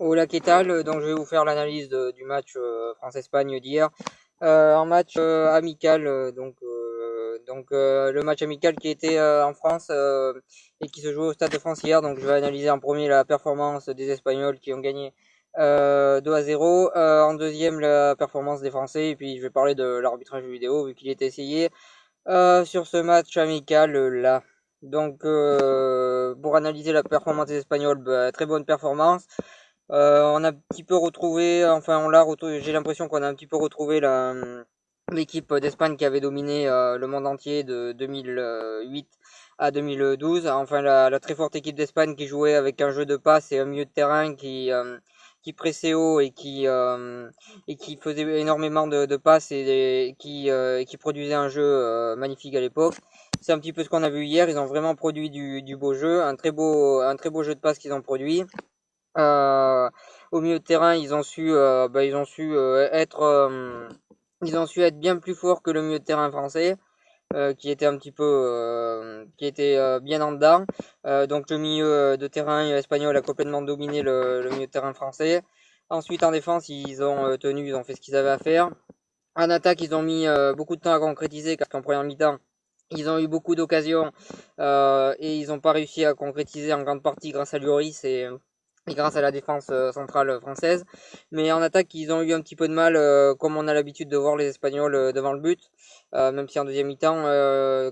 Hola, ¿qué tal? Donc je vais vous faire l'analyse du match France-Espagne d'hier. Un match amical, le match amical qui était en France et qui se jouait au Stade de France hier. Donc je vais analyser en premier la performance des Espagnols qui ont gagné 2-0. En deuxième, la performance des Français. Et puis je vais parler de l'arbitrage vidéo vu qu'il est essayé sur ce match amical là. Donc pour analyser la performance des Espagnols, très bonne performance. On a un petit peu retrouvé, enfin on l'a retrouvé, j'ai l'impression qu'on a un petit peu retrouvé l'équipe d'Espagne qui avait dominé le monde entier de 2008 à 2012. Enfin la très forte équipe d'Espagne qui jouait avec un jeu de passe et un milieu de terrain qui pressait haut et qui faisait énormément de passes qui produisait un jeu magnifique à l'époque. C'est un petit peu ce qu'on a vu hier. Ils ont vraiment produit du beau jeu, un très beau jeu de passe qu'ils ont produit. Euh, Au milieu de terrain, ils ont su être bien plus forts que le milieu de terrain français, qui était qui était bien en dedans. Donc le milieu de terrain espagnol a complètement dominé le milieu de terrain français. Ensuite, en défense, ils ont fait ce qu'ils avaient à faire. En attaque, ils ont mis beaucoup de temps à concrétiser, parce qu'en première mi-temps, ils ont eu beaucoup d'occasions et ils n'ont pas réussi à concrétiser en grande partie grâce à Lloris et grâce à la défense centrale française. Mais en attaque, ils ont eu un petit peu de mal, comme on a l'habitude de voir les Espagnols devant le but. Même si en deuxième mi-temps,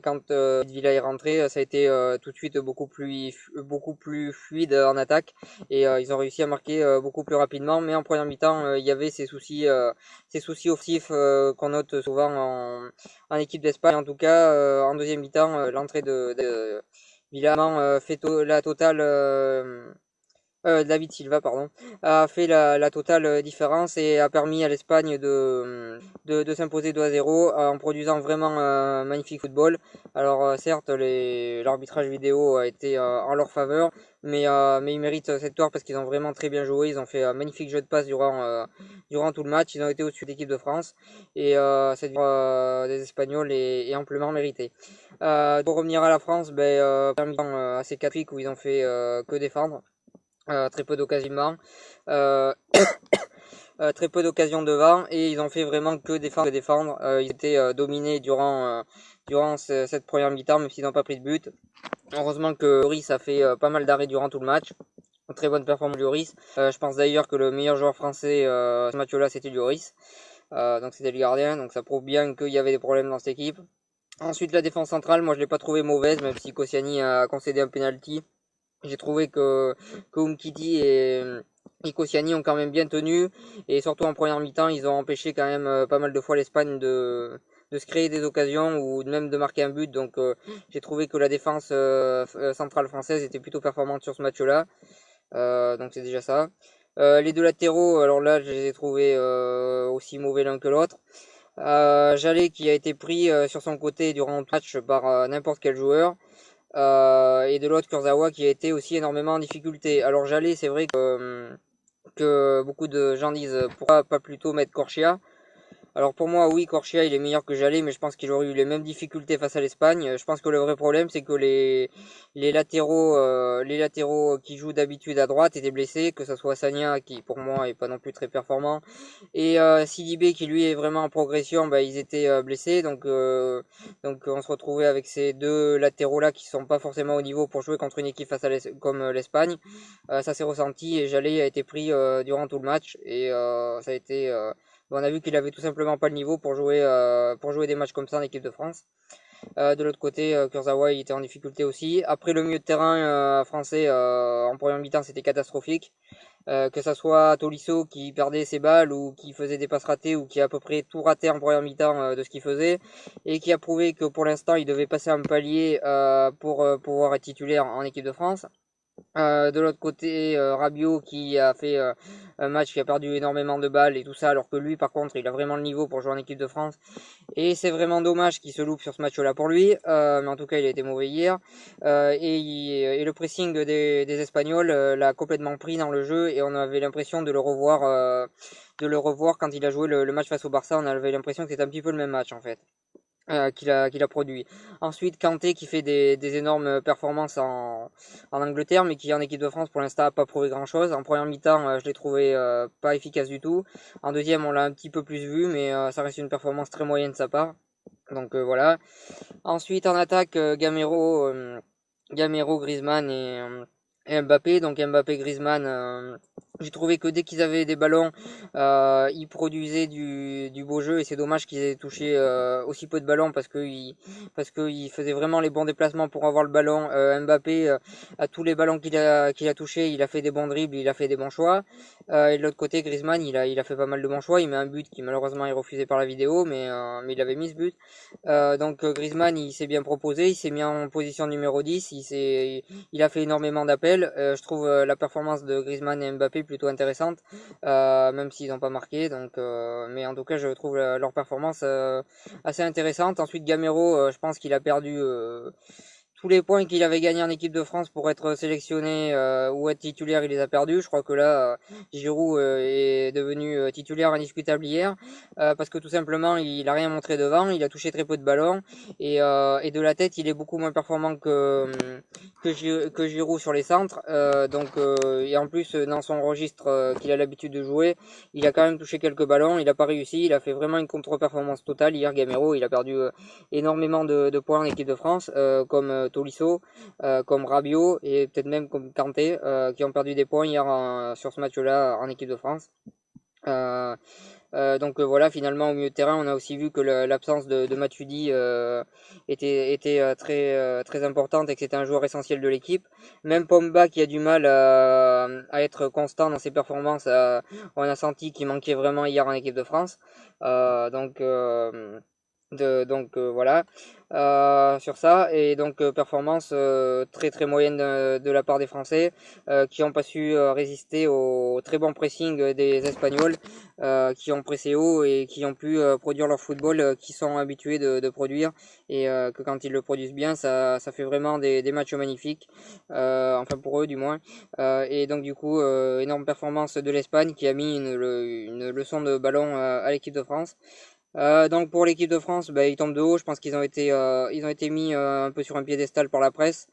quand Villa est rentré, ça a été tout de suite beaucoup plus fluide en attaque. Et ils ont réussi à marquer beaucoup plus rapidement. Mais en première mi-temps, il y avait ces soucis offensifs qu'on note souvent en équipe d'Espagne. En tout cas, en deuxième mi-temps, l'entrée de Villa fait la totale. David Silva, pardon, a fait la totale différence et a permis à l'Espagne de s'imposer 2-0 en produisant vraiment un magnifique football. Alors certes, l'arbitrage vidéo a été en leur faveur, mais ils méritent cette victoire parce qu'ils ont vraiment très bien joué. Ils ont fait un magnifique jeu de passe durant tout le match. Ils ont été au-dessus de l'équipe de France et cette victoire des Espagnols est amplement méritée. Pour revenir à la France, un temps assez catégorique où ils ont fait que défendre. Très peu d'occasions euh, très peu d'occasions devant et ils ont fait vraiment que défendre. Ils étaient dominés durant cette première mi-temps même s'ils n'ont pas pris de but. Heureusement que Lloris a fait pas mal d'arrêts durant tout le match. Très bonne performance de Lloris. Je pense d'ailleurs que le meilleur joueur français ce match-là c'était Lloris. Donc c'était le gardien, donc ça prouve bien qu'il y avait des problèmes dans cette équipe. Ensuite la défense centrale, moi je l'ai pas trouvé mauvaise même si Koscielny a concédé un penalty. J'ai trouvé que Umtiti et Koscielny ont quand même bien tenu et surtout en première mi-temps ils ont empêché quand même pas mal de fois l'Espagne de se créer des occasions ou même de marquer un but. Donc j'ai trouvé que la défense centrale française était plutôt performante sur ce match-là. Donc c'est déjà ça. Les deux latéraux, alors là je les ai trouvés aussi mauvais l'un que l'autre. Jallet qui a été pris sur son côté durant le match par n'importe quel joueur. Et de l'autre Kurzawa qui a été aussi énormément en difficulté. Alors Jallet, c'est vrai que beaucoup de gens disent pourquoi pas plutôt mettre Corchia. Alors pour moi, oui, Corchia il est meilleur que Jallet, mais je pense qu'il aurait eu les mêmes difficultés face à l'Espagne. Je pense que le vrai problème, c'est que les latéraux qui jouent d'habitude à droite étaient blessés, que ce soit Sagna qui pour moi est pas non plus très performant, et Sidibé qui lui est vraiment en progression, ils étaient blessés, donc on se retrouvait avec ces deux latéraux là qui sont pas forcément au niveau pour jouer contre une équipe comme l'Espagne. Ça s'est ressenti et Jallet a été pris durant tout le match et ça a été on a vu qu'il avait tout simplement pas le niveau pour jouer des matchs comme ça en équipe de France. De l'autre côté, Kurzawa il était en difficulté aussi. Après le milieu de terrain français en première mi-temps c'était catastrophique. Que ça soit Tolisso qui perdait ses balles ou qui faisait des passes ratées ou qui a à peu près tout raté en première mi-temps de ce qu'il faisait et qui a prouvé que pour l'instant il devait passer un palier pour pouvoir être titulaire en équipe de France. De l'autre côté, Rabiot qui a fait un match qui a perdu énormément de balles et tout ça, alors que lui, par contre, il a vraiment le niveau pour jouer en équipe de France. Et c'est vraiment dommage qu'il se loupe sur ce match-là pour lui, mais en tout cas, il a été mauvais hier. Et le pressing des Espagnols l'a complètement pris dans le jeu et on avait l'impression de le revoir quand il a joué le match face au Barça. On avait l'impression que c'était un petit peu le même match en fait. qu'il a produit. Ensuite, Kanté qui fait des énormes performances en Angleterre, mais qui en équipe de France pour l'instant n'a pas prouvé grand-chose. En première mi-temps, je l'ai trouvé pas efficace du tout. En deuxième, on l'a un petit peu plus vu, mais ça reste une performance très moyenne de sa part. Donc voilà. Ensuite, en attaque, Gamero, Griezmann et Mbappé. Donc Mbappé, Griezmann, j'ai trouvé que dès qu'ils avaient des ballons, ils produisaient du beau jeu, et c'est dommage qu'ils aient touché aussi peu de ballons parce que ils faisaient vraiment les bons déplacements pour avoir le ballon. Mbappé, à tous les ballons qu'il a touché, il a fait des bons dribbles, il a fait des bons choix. Et de l'autre côté, Griezmann, il a fait pas mal de bons choix. Il met un but qui malheureusement est refusé par la vidéo, mais il avait mis ce but. Donc Griezmann, il s'est bien proposé, il s'est mis en position numéro 10, il a fait énormément d'appels. Je trouve la performance de Griezmann et Mbappé plutôt intéressante, même s'ils n'ont pas marqué. Donc, mais en tout cas, je trouve leur performance assez intéressante. Ensuite, Gamero, je pense qu'il a perdu tous les points qu'il avait gagnés en équipe de France pour être sélectionné ou être titulaire, il les a perdus. Je crois que là, Giroud est devenu titulaire indiscutable hier, parce que tout simplement, il a rien montré devant, il a touché très peu de ballons, et de la tête, il est beaucoup moins performant que Giroud sur les centres. Et en plus, dans son registre qu'il a l'habitude de jouer, il a quand même touché quelques ballons, il a pas réussi, il a fait vraiment une contre-performance totale. Hier, Gamero, il a perdu énormément de points en équipe de France, comme Tolisso, comme Rabiot et peut-être même comme Kanté, qui ont perdu des points hier sur ce match-là en équipe de France. Voilà, finalement au milieu de terrain, on a aussi vu que l'absence de Matuidi était très importante, et que c'était un joueur essentiel de l'équipe. Même Pogba, qui a du mal à être constant dans ses performances, on a senti qu'il manquait vraiment hier en équipe de France. Voilà, sur ça. Et donc performance très très moyenne de la part des Français, qui n'ont pas su résister au très bon pressing des Espagnols, qui ont pressé haut et qui ont pu produire leur football qu'ils sont habitués de produire, et que quand ils le produisent bien, ça fait vraiment des matchs magnifiques, enfin pour eux du moins. Et donc du coup, énorme performance de l'Espagne, qui a mis une leçon de ballon à l'équipe de France. Donc pour l'équipe de France, ils tombent de haut. Je pense ils ont été mis un peu sur un piédestal par la presse.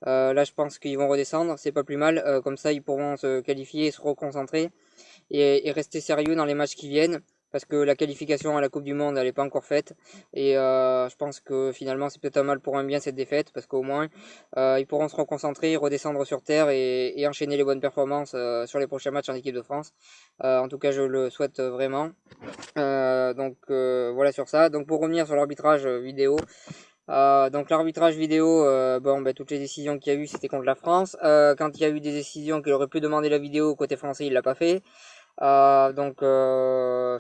Là, je pense qu'ils vont redescendre. C'est pas plus mal. Comme ça, ils pourront se qualifier et se reconcentrer, et rester sérieux dans les matchs qui viennent. Parce que la qualification à la Coupe du Monde, elle n'est pas encore faite. Et je pense que finalement, c'est peut-être un mal pour un bien cette défaite. Parce qu'au moins, ils pourront se reconcentrer, redescendre sur terre, et enchaîner les bonnes performances sur les prochains matchs en équipe de France. En tout cas, je le souhaite vraiment. Voilà sur ça. Donc pour revenir sur l'arbitrage vidéo. Donc l'arbitrage vidéo, toutes les décisions qu'il y a eu, c'était contre la France. Quand il y a eu des décisions qu'il aurait pu demander la vidéo côté français, il l'a pas fait.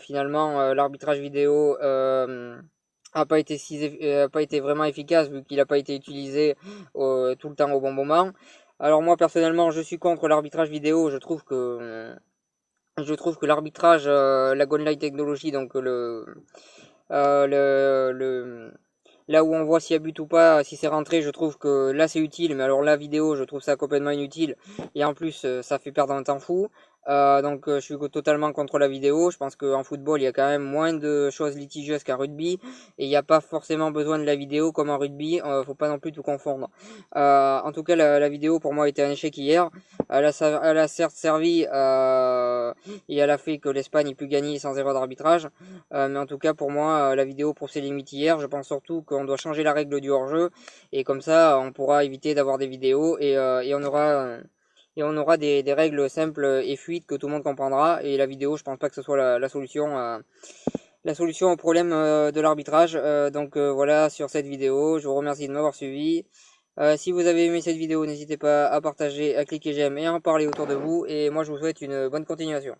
Finalement, l'arbitrage vidéo a pas été vraiment efficace, vu qu'il n'a pas été utilisé tout le temps au bon moment. Alors moi personnellement, je suis contre l'arbitrage vidéo. Je trouve que l'arbitrage, la Goal Line Technology, donc euh, le, le, là où on voit s'il y a but ou pas, si c'est rentré, je trouve que là c'est utile, mais alors la vidéo, je trouve ça complètement inutile, et en plus ça fait perdre un temps fou. Je suis totalement contre la vidéo. Je pense qu'en football, il y a quand même moins de choses litigieuses qu'en rugby, et il n'y a pas forcément besoin de la vidéo comme en rugby. Faut pas non plus tout confondre. En tout cas, la vidéo pour moi était un échec hier. Elle a certes servi, et elle a fait que l'Espagne ait pu gagner sans erreur d'arbitrage. Mais en tout cas, pour moi, la vidéo pour ses limites hier. Je pense surtout qu'on doit changer la règle du hors-jeu, et comme ça, on pourra éviter d'avoir des vidéos, et on aura des règles simples et fluides que tout le monde comprendra. Et la vidéo, je pense pas que ce soit la solution au problème de l'arbitrage. Voilà sur cette vidéo. Je vous remercie de m'avoir suivi. Si vous avez aimé cette vidéo, n'hésitez pas à partager, à cliquer j'aime et à en parler autour de vous. Et moi, je vous souhaite une bonne continuation.